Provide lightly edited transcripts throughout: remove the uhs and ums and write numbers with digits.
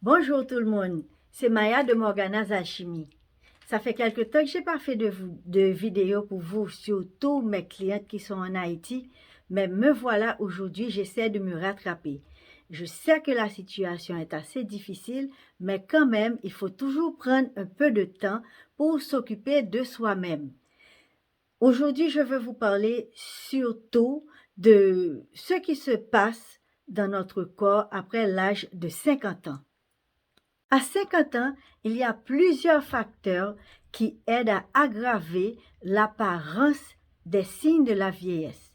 Bonjour tout le monde, c'est Maya de Morgana's Alchimie. Ça fait quelque temps que je n'ai pas fait de vidéo pour vous, surtout mes clientes qui sont en Haïti, mais me voilà aujourd'hui, j'essaie de me rattraper. Je sais que la situation est assez difficile, mais quand même, il faut toujours prendre un peu de temps pour s'occuper de soi-même. Aujourd'hui, je veux vous parler surtout de ce qui se passe dans notre corps après l'âge de 50 ans. À 50 ans, il y a plusieurs facteurs qui aident à aggraver l'apparence des signes de la vieillesse.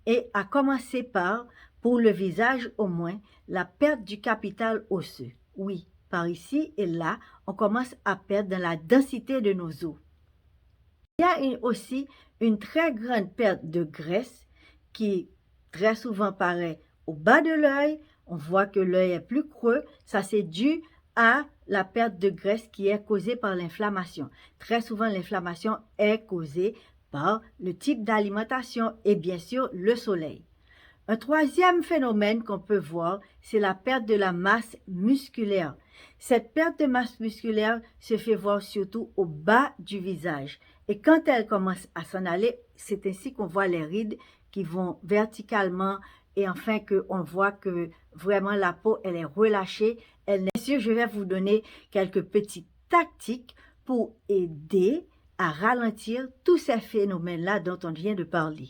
Et à commencer par, pour le visage au moins, la perte du capital osseux. Oui, par ici et là, on commence à perdre dans la densité de nos os. Il y a aussi une très grande perte de graisse qui très souvent paraît au bas de l'œil. On voit que l'œil est plus creux. Ça, c'est dû à la perte de graisse qui est causée par l'inflammation. Très souvent, l'inflammation est causée par le type d'alimentation et bien sûr le soleil. Un troisième phénomène qu'on peut voir, c'est la perte de la masse musculaire. Cette perte de masse musculaire se fait voir surtout au bas du visage. Et quand elle commence à s'en aller, c'est ainsi qu'on voit les rides qui vont verticalement et enfin qu'on voit que vraiment la peau, elle est relâchée. Bien sûr, je vais vous donner quelques petites tactiques pour aider à ralentir tous ces phénomènes-là dont on vient de parler.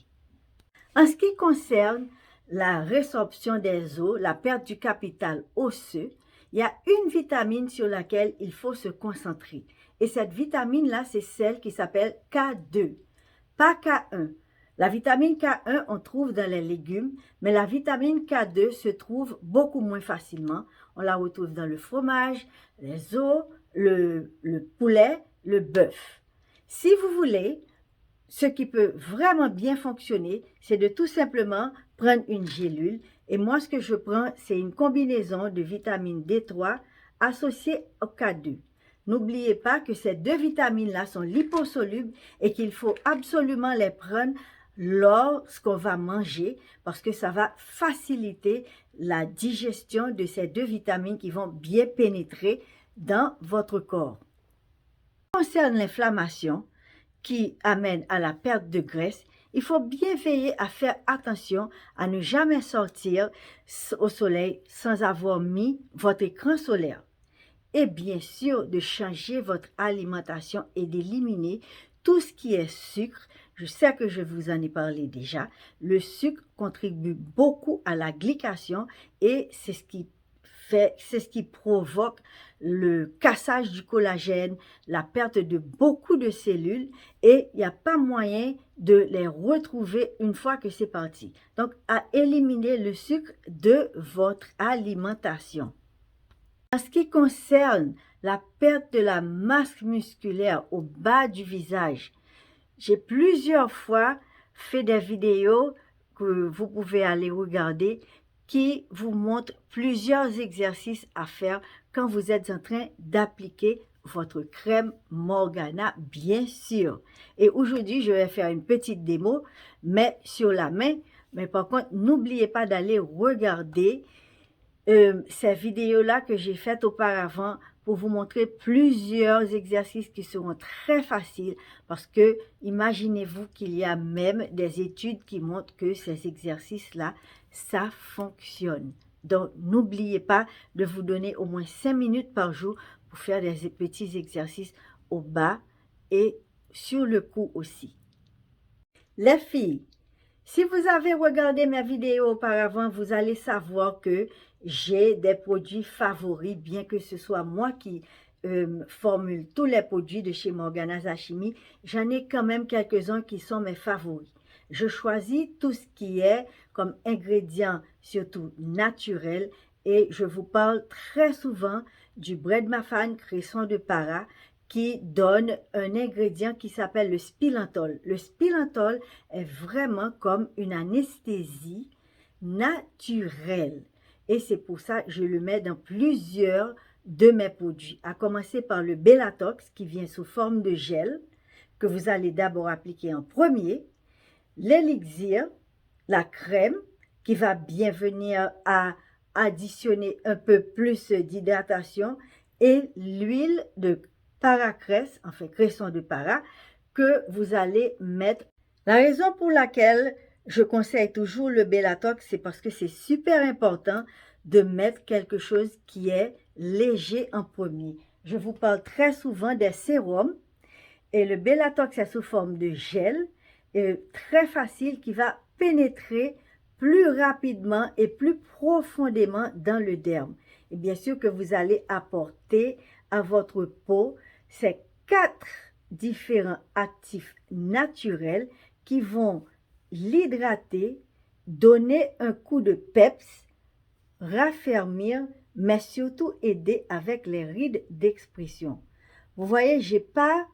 En ce qui concerne la résorption des os, la perte du capital osseux, il y a une vitamine sur laquelle il faut se concentrer. Et cette vitamine-là, c'est celle qui s'appelle K2, pas K1. La vitamine K1, on trouve dans les légumes, mais la vitamine K2 se trouve beaucoup moins facilement. On la retrouve dans le fromage, les os, le poulet, le bœuf. Si vous voulez, ce qui peut vraiment bien fonctionner, c'est de tout simplement prendre une gélule. Et moi, ce que je prends, c'est une combinaison de vitamine D3 associée au K2. N'oubliez pas que ces deux vitamines-là sont liposolubles et qu'il faut absolument les prendre lorsqu'on va manger parce que ça va faciliter la digestion de ces deux vitamines qui vont bien pénétrer dans votre corps. Concernant l'inflammation, qui amène à la perte de graisse, il faut bien veiller à faire attention à ne jamais sortir au soleil sans avoir mis votre écran solaire. Et bien sûr, de changer votre alimentation et d'éliminer tout ce qui est sucre. Je sais que je vous en ai parlé déjà. Le sucre contribue beaucoup à la glycation et c'est ce qui provoque le cassage du collagène, la perte de beaucoup de cellules et il n'y a pas moyen de les retrouver une fois que c'est parti. Donc, à éliminer le sucre de votre alimentation. En ce qui concerne la perte de la masse musculaire au bas du visage, j'ai plusieurs fois fait des vidéos que vous pouvez aller regarder qui vous montrent plusieurs exercices à faire quand vous êtes en train d'appliquer votre crème Morgana, bien sûr. Et aujourd'hui, je vais faire une petite démo, mais sur la main. Mais par contre, n'oubliez pas d'aller regarder ces vidéos-là que j'ai faites auparavant pour vous montrer plusieurs exercices qui seront très faciles parce que imaginez-vous qu'il y a même des études qui montrent que ces exercices-là, ça fonctionne. Donc, n'oubliez pas de vous donner au moins 5 minutes par jour pour faire des petits exercices au bas et sur le cou aussi. Les filles, si vous avez regardé mes vidéos auparavant, vous allez savoir que j'ai des produits favoris, bien que ce soit moi qui formule tous les produits de chez Morgana's Alchimie, j'en ai quand même quelques-uns qui sont mes favoris. Je choisis tout ce qui est comme ingrédient surtout naturel et je vous parle très souvent du Bread Mafan cresson de para qui donne un ingrédient qui s'appelle le spilantol. Le spilantol est vraiment comme une anesthésie naturelle. Et c'est pour ça que je le mets dans plusieurs de mes produits. À commencer par le Bellatox qui vient sous forme de gel que vous allez d'abord appliquer en premier. L'élixir, la crème qui va bien venir à additionner un peu plus d'hydratation et l'huile de paracresse, enfin cresson de para, que vous allez mettre. La raison pour laquelle je conseille toujours le Bellatox, c'est parce que c'est super important de mettre quelque chose qui est léger en premier. Je vous parle très souvent des sérums et le Bellatox est sous forme de gel, très facile qui va pénétrer plus rapidement et plus profondément dans le derme. Et bien sûr que vous allez apporter à votre peau ces 4 différents actifs naturels qui vont l'hydrater, donner un coup de peps, raffermir, mais surtout aider avec les rides d'expression. Vous voyez, j'ai pas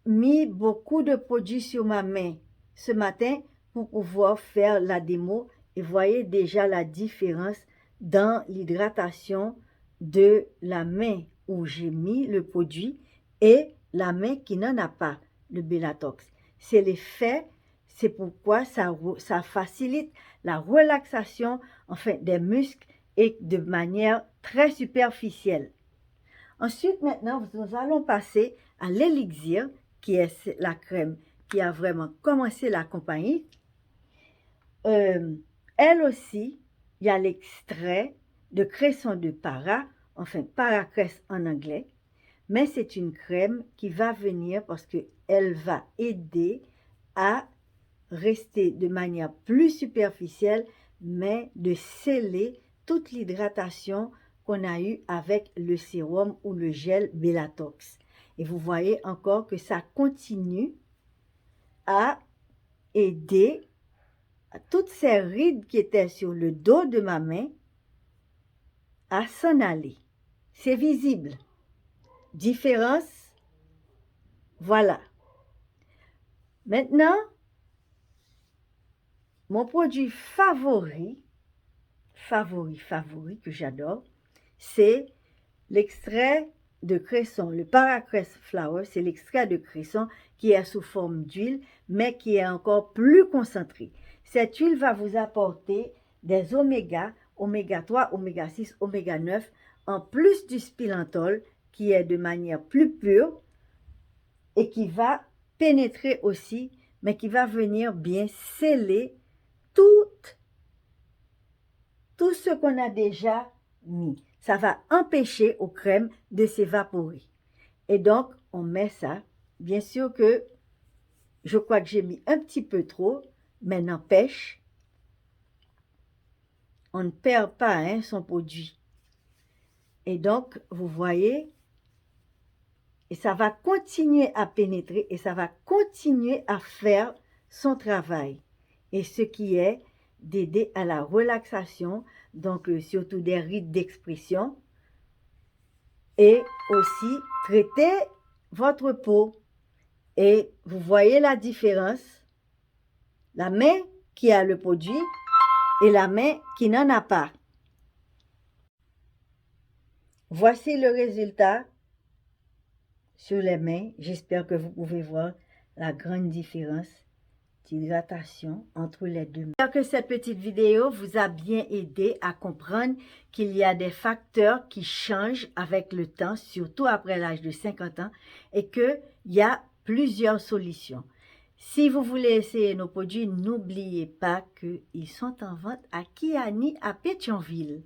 mis beaucoup de produits sur ma main ce matin pour pouvoir faire la démo et voyez déjà la différence dans l'hydratation de la main où j'ai mis le produit et la main qui n'en a pas le Bellatox. C'est l'effet, c'est pourquoi ça facilite la relaxation enfin des muscles et de manière très superficielle. Ensuite, maintenant, nous allons passer à l'élixir, qui est la crème qui a vraiment commencé la compagnie. Elle aussi, il y a l'extrait de cresson de para, enfin paracresse en anglais, mais c'est une crème qui va venir parce qu'elle va aider à rester de manière plus superficielle, mais de sceller toute l'hydratation qu'on a eue avec le sérum ou le gel Bellatox. Et vous voyez encore que ça continue à aider à toutes ces rides qui étaient sur le dos de ma main à s'en aller. C'est visible. Différence, voilà. Maintenant, mon produit favori que j'adore, c'est l'extrait de cresson, le Paracress Flower, c'est l'extrait de cresson qui est sous forme d'huile, mais qui est encore plus concentré. Cette huile va vous apporter des oméga 3, oméga 6, oméga 9, en plus du spilantol, qui est de manière plus pure et qui va pénétrer aussi, mais qui va venir bien sceller tout ce qu'on a déjà mis. Ça va empêcher aux crèmes de s'évaporer. Et donc, on met ça. Bien sûr que je crois que j'ai mis un petit peu trop, mais n'empêche, on ne perd pas son produit. Et donc, vous voyez, et ça va continuer à pénétrer et ça va continuer à faire son travail. Et ce qui est d'aider à la relaxation, donc surtout des rides d'expression, et aussi traiter votre peau. Et vous voyez la différence, la main qui a le produit et la main qui n'en a pas. Voici le résultat sur les mains. J'espère que vous pouvez voir la grande différence d'hydratation entre les deux. J'espère que cette petite vidéo vous a bien aidé à comprendre qu'il y a des facteurs qui changent avec le temps, surtout après l'âge de 50 ans, et qu'il y a plusieurs solutions. Si vous voulez essayer nos produits, n'oubliez pas qu'ils sont en vente à Kiani à Pétionville.